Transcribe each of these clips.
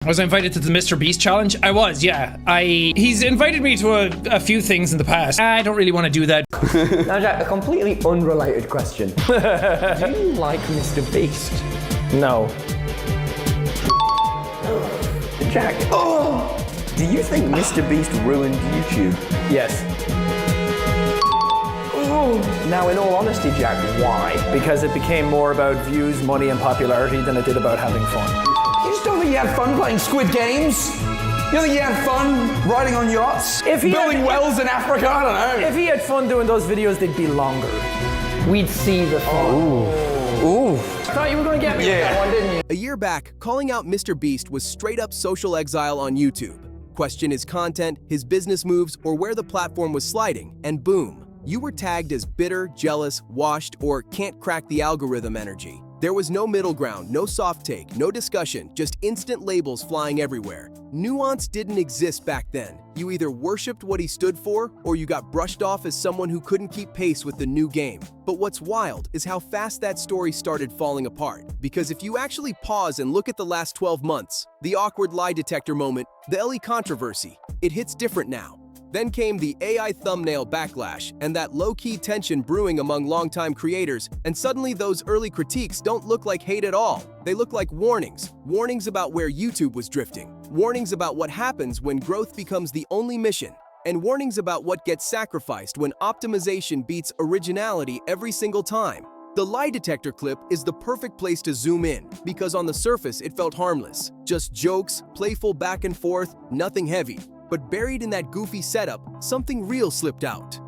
Was I invited to the MrBeast challenge? I was, yeah. He's invited me to a few things in the past. I don't really want to do that. Now, Jack, a completely unrelated question. Do you like MrBeast? No. Jack, do you think MrBeast ruined YouTube? Yes. Now, in all honesty, Jack, why? Because it became more about views, money, and popularity than it did about having fun. You just don't think you had fun playing Squid Games? You don't think you had fun riding on yachts? Building wells in Africa? I don't know. If he had fun doing those videos, they'd be longer. We'd see the fun. Ooh. I thought you were going to get me with that one, didn't you? A year back, calling out MrBeast was straight up social exile on YouTube. Question his content, his business moves, or where the platform was sliding, and boom. You were tagged as bitter, jealous, washed, or can't crack the algorithm energy. There was no middle ground, no soft take, no discussion, just instant labels flying everywhere. Nuance didn't exist back then. You either worshipped what he stood for, or you got brushed off as someone who couldn't keep pace with the new game. But what's wild is how fast that story started falling apart. Because if you actually pause and look at the last 12 months, the awkward lie detector moment, the Ellie controversy, it hits different now. Then came the AI thumbnail backlash and that low-key tension brewing among longtime creators, and suddenly those early critiques don't look like hate at all. They look like warnings. Warnings about where YouTube was drifting. Warnings about what happens when growth becomes the only mission. And warnings about what gets sacrificed when optimization beats originality every single time. The lie detector clip is the perfect place to zoom in, because on the surface it felt harmless. Just jokes, playful back and forth, nothing heavy. But buried in that goofy setup, something real slipped out.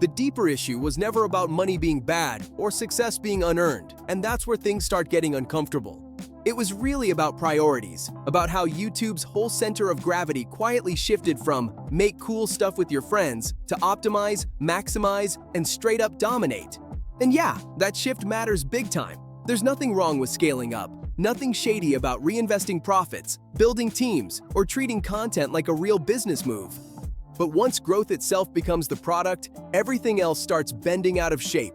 The deeper issue was never about money being bad or success being unearned, and that's where things start getting uncomfortable. It was really about priorities, about how YouTube's whole center of gravity quietly shifted from make cool stuff with your friends to optimize, maximize, and straight up dominate. And yeah, that shift matters big time. There's nothing wrong with scaling up. Nothing shady about reinvesting profits, building teams, or treating content like a real business move. But once growth itself becomes the product, everything else starts bending out of shape.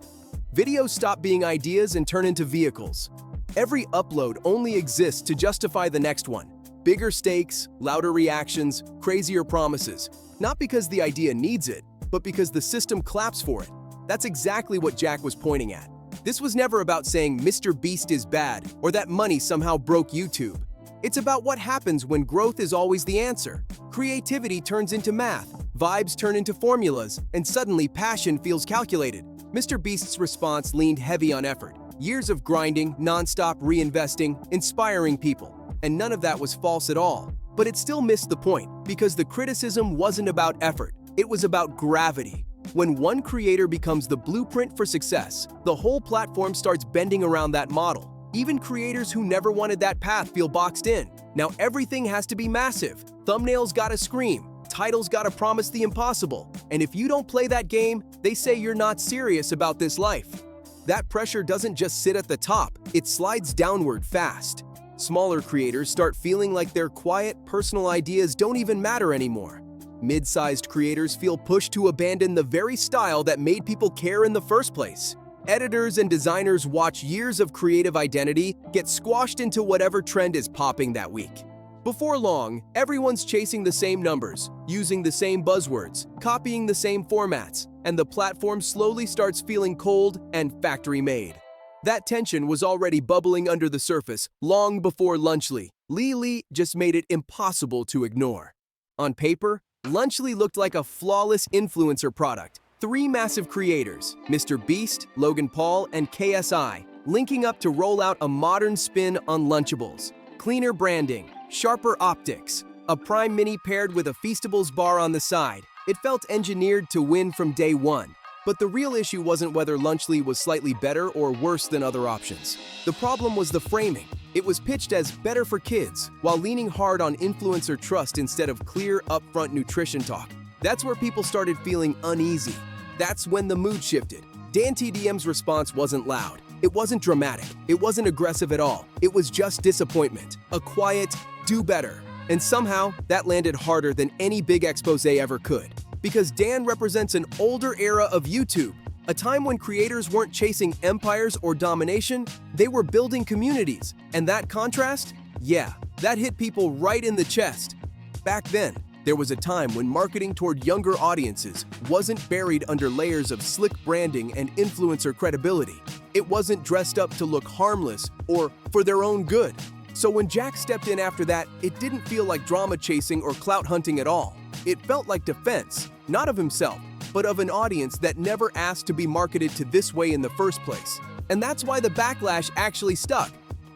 Videos stop being ideas and turn into vehicles. Every upload only exists to justify the next one. Bigger stakes, louder reactions, crazier promises. Not because the idea needs it, but because the system claps for it. That's exactly what Jack was pointing at. This was never about saying MrBeast is bad or that money somehow broke YouTube. It's about what happens when growth is always the answer. Creativity turns into math, vibes turn into formulas, and suddenly passion feels calculated. MrBeast's response leaned heavy on effort. Years of grinding, non-stop reinvesting, inspiring people. And none of that was false at all. But it still missed the point, because the criticism wasn't about effort. It was about gravity. When one creator becomes the blueprint for success, the whole platform starts bending around that model. Even creators who never wanted that path feel boxed in. Now everything has to be massive. Thumbnails gotta scream. Titles gotta promise the impossible. And if you don't play that game, they say you're not serious about this life. That pressure doesn't just sit at the top, it slides downward fast. Smaller creators start feeling like their quiet, personal ideas don't even matter anymore. Mid-sized creators feel pushed to abandon the very style that made people care in the first place. Editors and designers watch years of creative identity get squashed into whatever trend is popping that week. Before long, everyone's chasing the same numbers, using the same buzzwords, copying the same formats, and the platform slowly starts feeling cold and factory-made. That tension was already bubbling under the surface long before Lunchly. Lee just made it impossible to ignore. On paper, Lunchly looked like a flawless influencer product. 3 massive creators, MrBeast, Logan Paul, and KSI, linking up to roll out a modern spin on Lunchables. Cleaner branding, sharper optics, a Prime Mini paired with a Feastables bar on the side. It felt engineered to win from day one. But the real issue wasn't whether Lunchly was slightly better or worse than other options. The problem was the framing. It was pitched as better for kids, while leaning hard on influencer trust instead of clear, upfront nutrition talk. That's where people started feeling uneasy. That's when the mood shifted. Dan TDM's response wasn't loud. It wasn't dramatic. It wasn't aggressive at all. It was just disappointment. A quiet, do better. And somehow, that landed harder than any big expose ever could. Because Dan represents an older era of YouTube, a time when creators weren't chasing empires or domination, they were building communities. And that contrast? Yeah, That hit people right in the chest. Back then, there was a time when marketing toward younger audiences wasn't buried under layers of slick branding and influencer credibility. It wasn't dressed up to look harmless or for their own good. So when Jack stepped in after that, it didn't feel like drama chasing or clout hunting at all. It felt like defense, not of himself, but of an audience that never asked to be marketed to this way in the first place. And that's why the backlash actually stuck.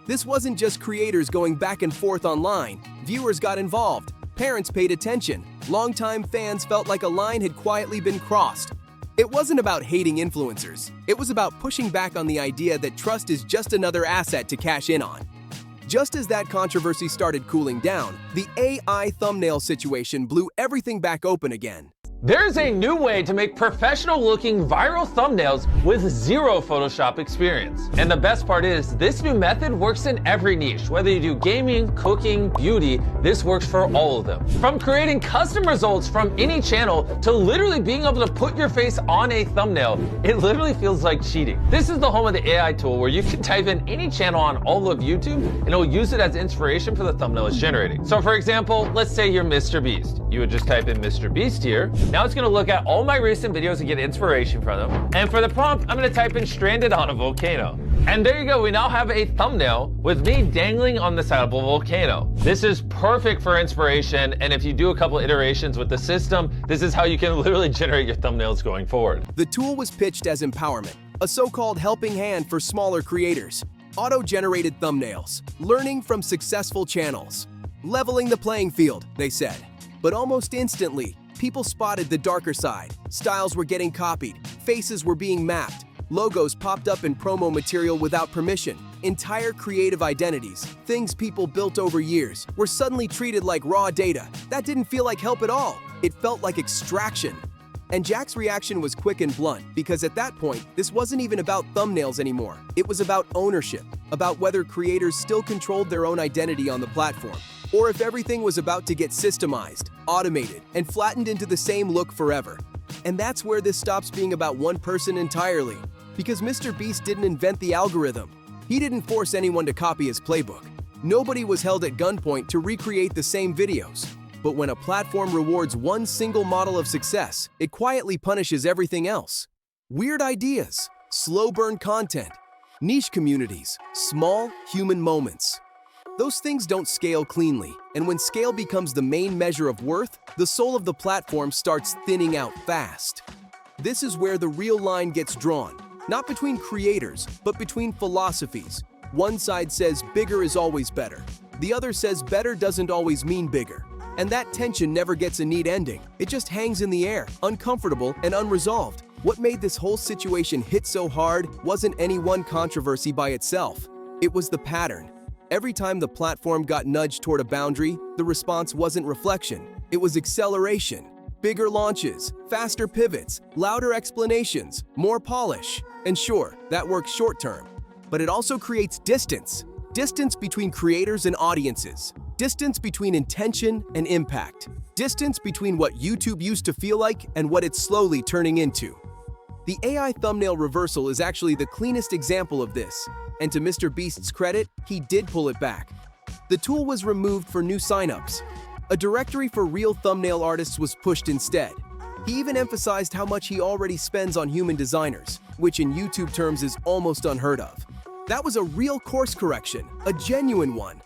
This wasn't just creators going back and forth online. Viewers got involved. Parents paid attention. Longtime fans felt like a line had quietly been crossed. It wasn't about hating influencers. It was about pushing back on the idea that trust is just another asset to cash in on. Just as that controversy started cooling down, the AI thumbnail situation blew everything back open again. There's a new way to make professional-looking viral thumbnails with zero Photoshop experience. And the best part is, this new method works in every niche. Whether you do gaming, cooking, beauty, this works for all of them. From creating custom results from any channel to literally being able to put your face on a thumbnail, it literally feels like cheating. This is the home of the AI tool where you can type in any channel on all of YouTube and it will use it as inspiration for the thumbnail it's generating. So for example, let's say you're MrBeast. You would just type in MrBeast here. Now it's gonna look at all my recent videos and get inspiration from them. And for the prompt, I'm gonna type in stranded on a volcano. And there you go, we now have a thumbnail with me dangling on the side of a volcano. This is perfect for inspiration, and if you do a couple iterations with the system, this is how you can literally generate your thumbnails going forward. The tool was pitched as empowerment, a so-called helping hand for smaller creators. Auto-generated thumbnails, learning from successful channels. Leveling the playing field, they said. But almost instantly, people spotted the darker side. Styles were getting copied, faces were being mapped, logos popped up in promo material without permission. Entire creative identities, things people built over years, were suddenly treated like raw data. That didn't feel like help at all. It felt like extraction. And Jack's reaction was quick and blunt, because at that point, this wasn't even about thumbnails anymore. It was about ownership, about whether creators still controlled their own identity on the platform, or if everything was about to get systemized, automated, and flattened into the same look forever. And that's where this stops being about one person entirely, because MrBeast didn't invent the algorithm. He didn't force anyone to copy his playbook. Nobody was held at gunpoint to recreate the same videos. But when a platform rewards one single model of success, it quietly punishes everything else. Weird ideas, slow burn content, niche communities, small human moments. Those things don't scale cleanly, and when scale becomes the main measure of worth, the soul of the platform starts thinning out fast. This is where the real line gets drawn, not between creators, but between philosophies. One side says bigger is always better. The other says better doesn't always mean bigger. And that tension never gets a neat ending. It just hangs in the air, uncomfortable and unresolved. What made this whole situation hit so hard wasn't any one controversy by itself. It was the pattern. Every time the platform got nudged toward a boundary, the response wasn't reflection. It was acceleration. Bigger launches, faster pivots, louder explanations, more polish. And sure, that works short term. But it also creates distance. Distance between creators and audiences. Distance between intention and impact. Distance between what YouTube used to feel like and what it's slowly turning into. The AI thumbnail reversal is actually the cleanest example of this, and to MrBeast's credit, he did pull it back. The tool was removed for new signups. A directory for real thumbnail artists was pushed instead. He even emphasized how much he already spends on human designers, which in YouTube terms is almost unheard of. That was a real course correction, a genuine one.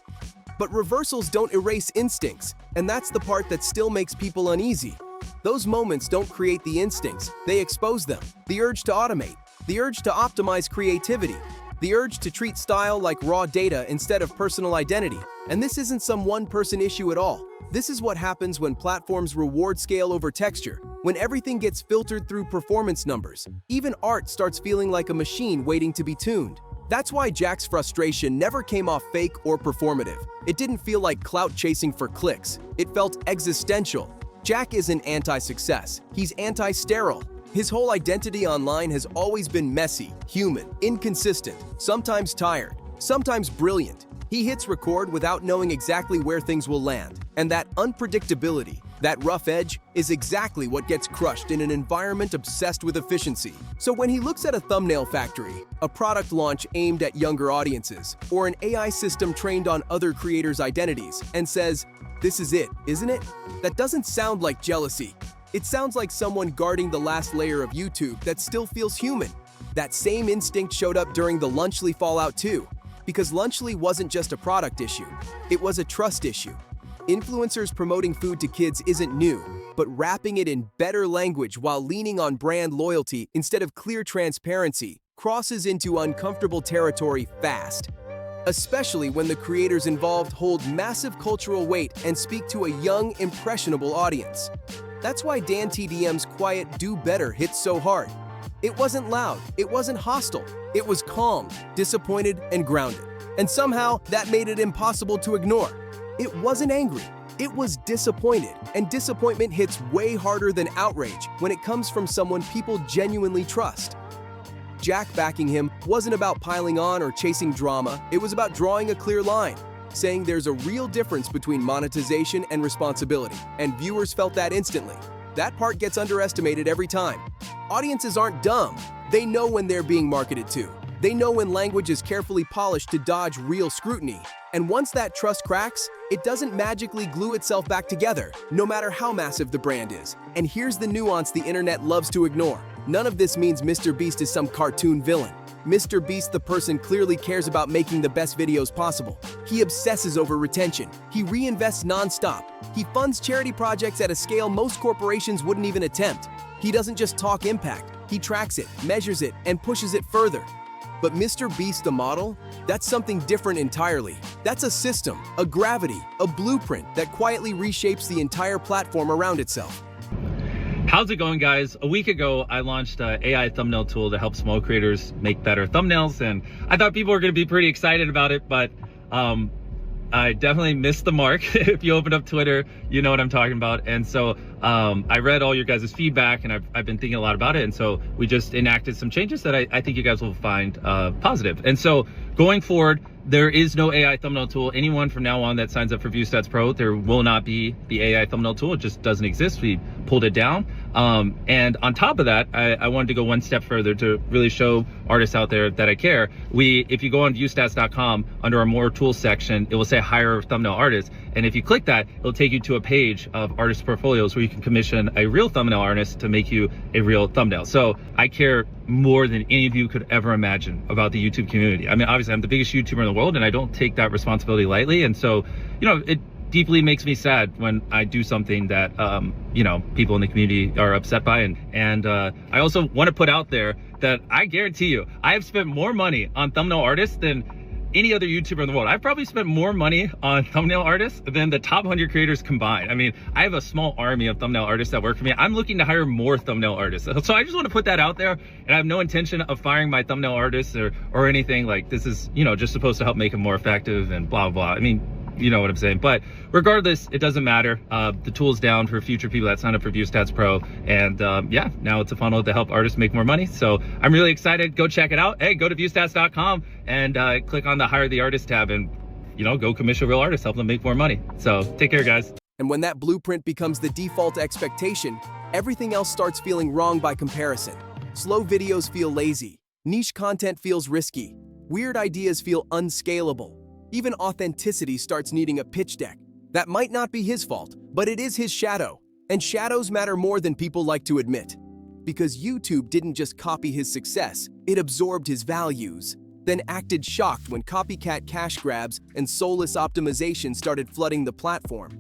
But reversals don't erase instincts, and that's the part that still makes people uneasy. Those moments don't create the instincts, they expose them. The urge to automate, the urge to optimize creativity, the urge to treat style like raw data instead of personal identity. And this isn't some one-person issue at all. This is what happens when platforms reward scale over texture, when everything gets filtered through performance numbers. Even art starts feeling like a machine waiting to be tuned. That's why Jack's frustration never came off fake or performative. It didn't feel like clout chasing for clicks. It felt existential. Jack isn't anti-success. He's anti-sterile. His whole identity online has always been messy, human, inconsistent, sometimes tired, sometimes brilliant. He hits record without knowing exactly where things will land. And that unpredictability, That rough edge is exactly what gets crushed in an environment obsessed with efficiency. So when he looks at a thumbnail factory, a product launch aimed at younger audiences, or an AI system trained on other creators' identities, and says, "This is it, isn't it?" That doesn't sound like jealousy. It sounds like someone guarding the last layer of YouTube that still feels human. That same instinct showed up during the Lunchly fallout too, because Lunchly wasn't just a product issue, it was a trust issue. Influencers promoting food to kids isn't new, but wrapping it in better language while leaning on brand loyalty instead of clear transparency crosses into uncomfortable territory fast. Especially when the creators involved hold massive cultural weight and speak to a young, impressionable audience. That's why Dan TDM's quiet "do better" hit so hard. It wasn't loud, it wasn't hostile, it was calm, disappointed, and grounded. And somehow, that made it impossible to ignore. It wasn't angry, it was disappointed, and disappointment hits way harder than outrage when it comes from someone people genuinely trust. Jack backing him wasn't about piling on or chasing drama, it was about drawing a clear line, saying there's a real difference between monetization and responsibility, and viewers felt that instantly. That part gets underestimated every time. Audiences aren't dumb, they know when they're being marketed to. They know when language is carefully polished to dodge real scrutiny. And once that trust cracks, it doesn't magically glue itself back together, no matter how massive the brand is. And here's the nuance the internet loves to ignore. None of this means MrBeast is some cartoon villain. MrBeast, the person, clearly cares about making the best videos possible. He obsesses over retention. He reinvests nonstop. He funds charity projects at a scale most corporations wouldn't even attempt. He doesn't just talk impact, he tracks it, measures it, and pushes it further. But MrBeast, the model, that's something different entirely. That's a system, a gravity, a blueprint that quietly reshapes the entire platform around itself. How's it going, guys? A week ago, I launched an AI thumbnail tool to help small creators make better thumbnails, and I thought people were going to be pretty excited about it, but I definitely missed the mark. If you open up Twitter, you know what I'm talking about. And so I read all your guys' feedback, and I've been thinking a lot about it, and so we just enacted some changes that I think you guys will find positive. And so going forward, there is no AI thumbnail tool. Anyone from now on that signs up for ViewStats Pro, there will not be the AI thumbnail tool. It just doesn't exist. We pulled it down. And on top of that, I wanted to go one step further to really show artists out there that I care. If you go on viewstats.com, under our more tools section, it will say hire thumbnail artists. And if you click that, it'll take you to a page of artist portfolios where you can commission a real thumbnail artist to make you a real thumbnail. So I care more than any of you could ever imagine about the YouTube community. I mean, obviously I'm the biggest YouTuber in the world, and I don't take that responsibility lightly. And so, you know, it deeply makes me sad when I do something that, you know, people in the community are upset by. And I also want to put out there that I guarantee you, I have spent more money on thumbnail artists than any other YouTuber in the world. I've probably spent more money on thumbnail artists than the top 100 creators combined. I mean, I have a small army of thumbnail artists that work for me. I'm looking to hire more thumbnail artists. So I just want to put that out there, and I have no intention of firing my thumbnail artists or anything. Like, this is, you know, just supposed to help make them more effective and blah, blah. I mean, you know what I'm saying. But regardless, it doesn't matter. The tool's down for future people that sign up for ViewStats Pro. And yeah, now it's a funnel to help artists make more money. So I'm really excited. Go check it out. Hey, go to viewstats.com and click on the Hire the Artist tab, and, you know, go commission real artists, help them make more money. So take care, guys. And when that blueprint becomes the default expectation, everything else starts feeling wrong by comparison. Slow videos feel lazy. Niche content feels risky. Weird ideas feel unscalable. Even authenticity starts needing a pitch deck. That might not be his fault, but it is his shadow. And shadows matter more than people like to admit. Because YouTube didn't just copy his success, it absorbed his values. Then acted shocked when copycat cash grabs and soulless optimization started flooding the platform.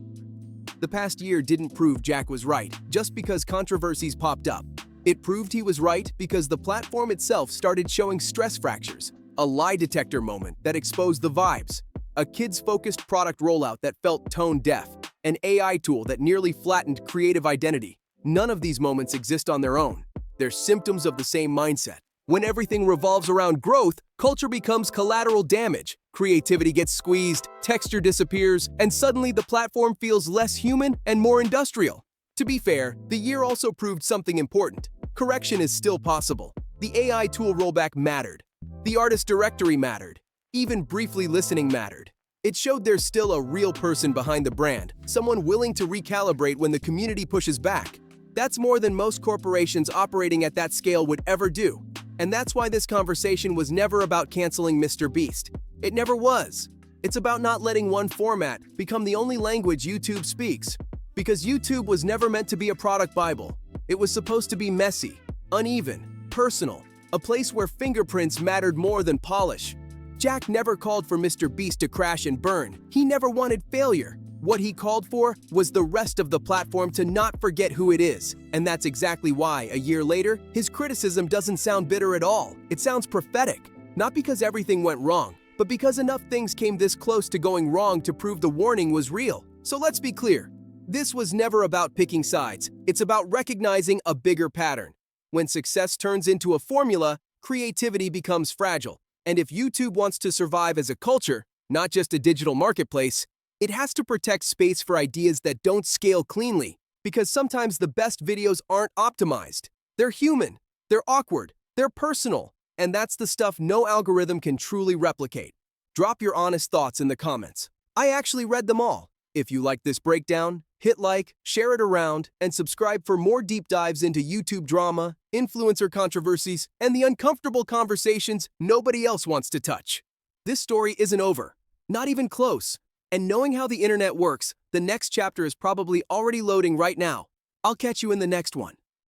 The past year didn't prove Jack was right just because controversies popped up. It proved he was right because the platform itself started showing stress fractures. A lie detector moment that exposed the vibes, a kids-focused product rollout that felt tone-deaf, an AI tool that nearly flattened creative identity. None of these moments exist on their own. They're symptoms of the same mindset. When everything revolves around growth, culture becomes collateral damage. Creativity gets squeezed, texture disappears, and suddenly the platform feels less human and more industrial. To be fair, the year also proved something important. Correction is still possible. The AI tool rollback mattered. The artist directory mattered. Even briefly listening mattered. It showed there's still a real person behind the brand, someone willing to recalibrate when the community pushes back. That's more than most corporations operating at that scale would ever do. And that's why this conversation was never about canceling MrBeast. It never was. It's about not letting one format become the only language YouTube speaks. Because YouTube was never meant to be a product Bible. It was supposed to be messy, uneven, personal, a place where fingerprints mattered more than polish. Jack never called for MrBeast to crash and burn. He never wanted failure. What he called for was the rest of the platform to not forget who it is. And that's exactly why, a year later, his criticism doesn't sound bitter at all. It sounds prophetic. Not because everything went wrong, but because enough things came this close to going wrong to prove the warning was real. So let's be clear. This was never about picking sides. It's about recognizing a bigger pattern. When success turns into a formula, creativity becomes fragile. And if YouTube wants to survive as a culture, not just a digital marketplace, it has to protect space for ideas that don't scale cleanly. Because sometimes the best videos aren't optimized. They're human, they're awkward, they're personal, and that's the stuff no algorithm can truly replicate. Drop your honest thoughts in the comments. I actually read them all. If you like this breakdown, hit like, share it around, and subscribe for more deep dives into YouTube drama, influencer controversies, and the uncomfortable conversations nobody else wants to touch. This story isn't over, not even close. And knowing how the internet works, the next chapter is probably already loading right now. I'll catch you in the next one.